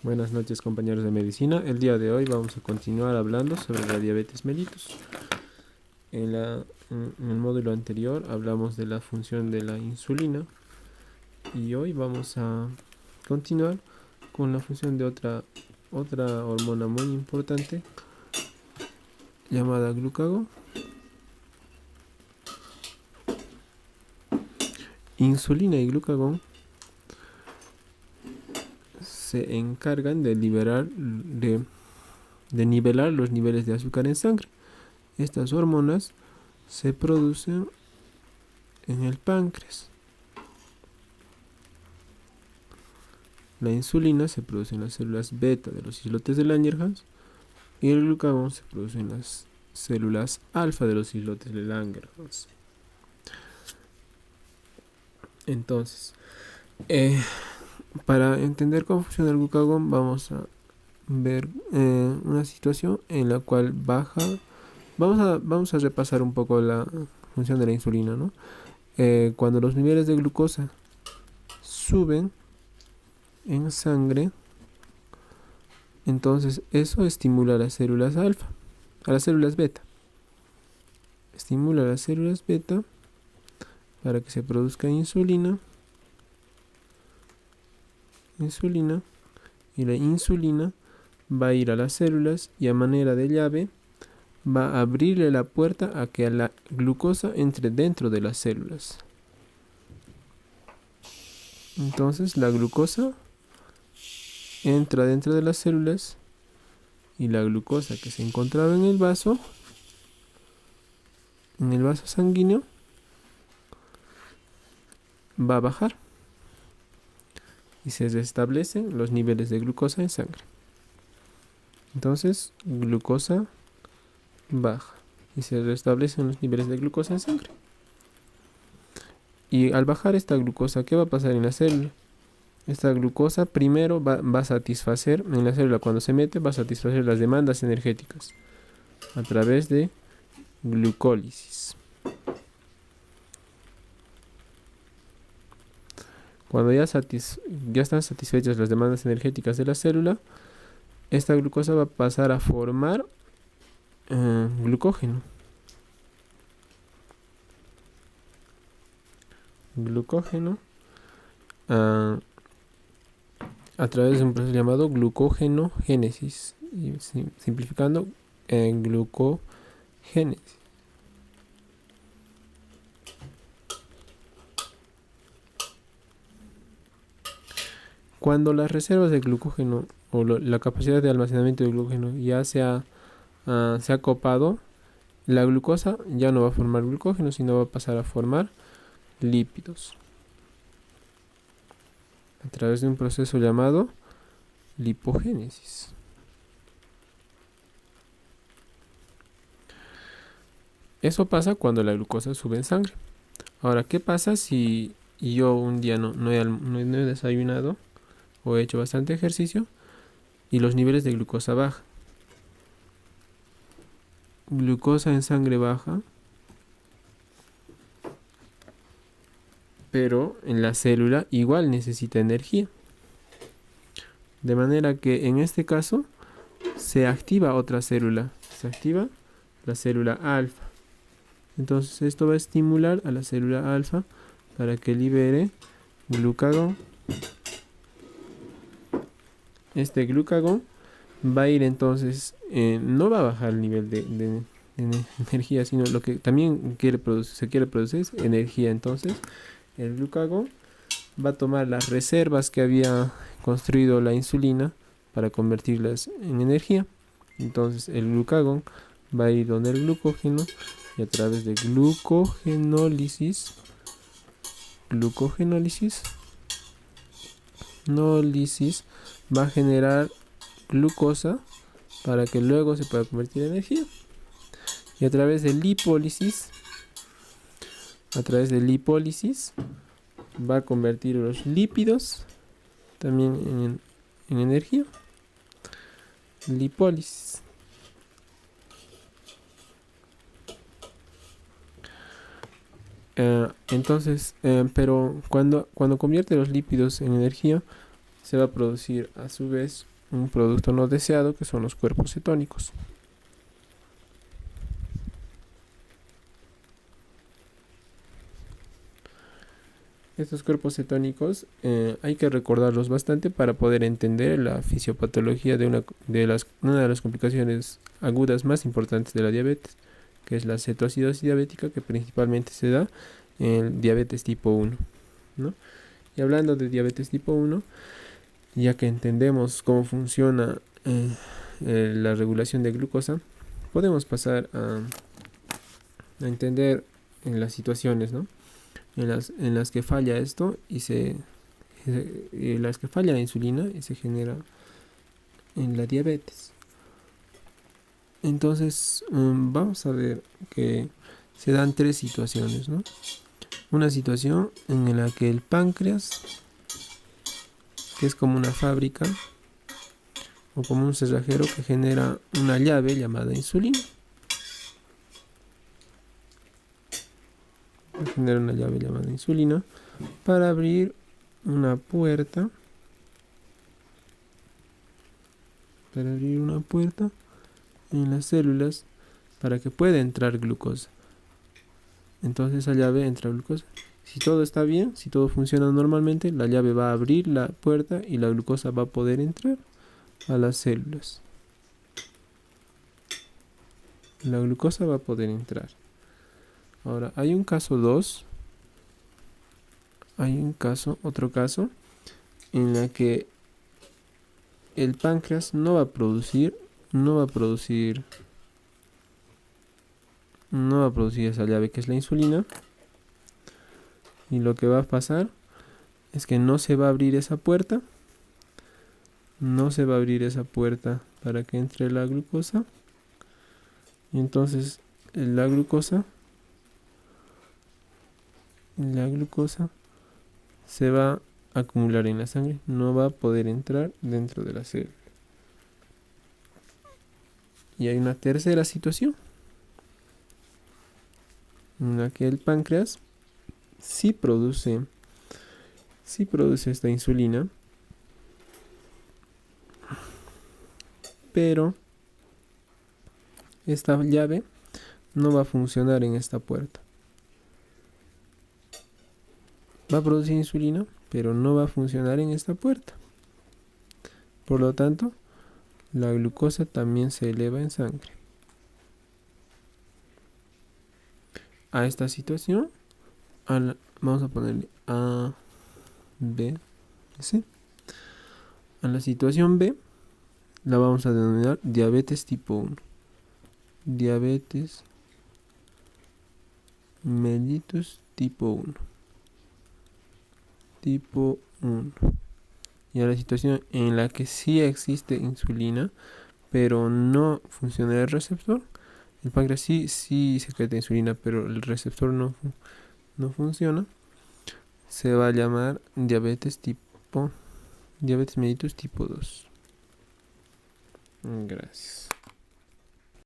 Buenas noches, compañeros de medicina. El día de hoy vamos a continuar hablando sobre la diabetes mellitus. En el módulo anterior hablamos de la función de la insulina y hoy vamos a continuar con la función de otra hormona muy importante llamada glucagón. Insulina y glucagón se encargan de nivelar los niveles de azúcar en sangre. Estas hormonas se producen en el páncreas. La insulina se produce en las células beta de los islotes de Langerhans y el glucagón se produce en las células alfa de los islotes de Langerhans. Entonces, para entender cómo funciona el glucagón, vamos a ver una situación en la cual vamos a repasar un poco la función de la insulina, ¿no? Cuando los niveles de glucosa suben en sangre, entonces eso estimula a las células alfa, a las células beta. Estimula a las células beta para que se produzca insulina, y la insulina va a ir a las células y a manera de llave va a abrirle la puerta a que la glucosa entre dentro de las células. Entonces la glucosa entra dentro de las células y la glucosa que se encontraba en el vaso sanguíneo, va a bajar y se restablecen los niveles de glucosa en sangre. Entonces, glucosa baja y se restablecen los niveles de glucosa en sangre. Y al bajar esta glucosa, ¿qué va a pasar en la célula? Esta glucosa primero va a satisfacer en la célula, cuando se mete, va a satisfacer las demandas energéticas a través de glucólisis. Cuando ya están satisfechas las demandas energéticas de la célula, esta glucosa va a pasar a formar glucógeno. A través de un proceso llamado glucógenogénesis, y simplificando, glucogénesis. Cuando las reservas de glucógeno o la capacidad de almacenamiento de glucógeno ya se ha copado, la glucosa ya no va a formar glucógeno, sino va a pasar a formar lípidos a través de un proceso llamado lipogénesis. Eso pasa cuando la glucosa sube en sangre. Ahora, ¿qué pasa si yo un día no he desayunado o he hecho bastante ejercicio y los niveles de glucosa bajan? Glucosa en sangre baja, pero en la célula igual necesita energía. De manera que en este caso se activa otra célula, se activa la célula alfa. Entonces esto va a estimular a la célula alfa para que libere glucagón. Este glucagón va a ir entonces, no va a bajar el nivel de energía, sino lo que también se quiere producir es energía. Entonces el glucagón va a tomar las reservas que había construido la insulina para convertirlas en energía. Entonces el glucagón va a ir donde el glucógeno y a través de glucogenólisis va a generar glucosa para que luego se pueda convertir en energía. Y a través de lipólisis va a convertir los lípidos también en energía. Lipólisis. Entonces, pero cuando convierte los lípidos en energía, se va a producir a su vez un producto no deseado, que son los cuerpos cetónicos. Estos cuerpos cetónicos hay que recordarlos bastante para poder entender la fisiopatología de una de las complicaciones agudas más importantes de la diabetes, que es la cetoacidosis diabética, que principalmente se da en diabetes tipo 1, ¿no? Y hablando de diabetes tipo 1, ya que entendemos cómo funciona la regulación de glucosa, podemos pasar a entender en las situaciones, ¿no? En las que falla esto las que falla la insulina y se genera en la diabetes. Entonces, vamos a ver que se dan tres situaciones, ¿no? Una situación en la que el páncreas, que es como una fábrica o como un cerrajero que genera una llave llamada insulina. Genera una llave llamada insulina para abrir una puerta. En las células para que pueda entrar glucosa. Entonces esa llave entra glucosa. Si todo está bien, si todo funciona normalmente, la llave va a abrir la puerta y la glucosa va a poder entrar a las células. La glucosa va a poder entrar. Ahora, hay un caso 2. Otro caso, en la que el páncreas no va a producir esa llave que es la insulina. Y lo que va a pasar es que no se va a abrir esa puerta. No se va a abrir esa puerta para que entre la glucosa. Y entonces la glucosa se va a acumular en la sangre. No va a poder entrar dentro de la célula. Y hay una tercera situación en la que el páncreas sí produce esta insulina, pero esta llave no va a funcionar en esta puerta. Va a producir insulina, pero no va a funcionar en esta puerta. Por lo tanto, la glucosa también se eleva en sangre. A esta situación vamos a ponerle A, B, C. A la situación B la vamos a denominar diabetes tipo 1. Diabetes mellitus tipo 1. Tipo 1. Y a la situación en la que sí existe insulina, pero no funciona el receptor. El páncreas sí secreta insulina, pero el receptor no funciona. Se va a llamar diabetes mellitus tipo 2. Gracias.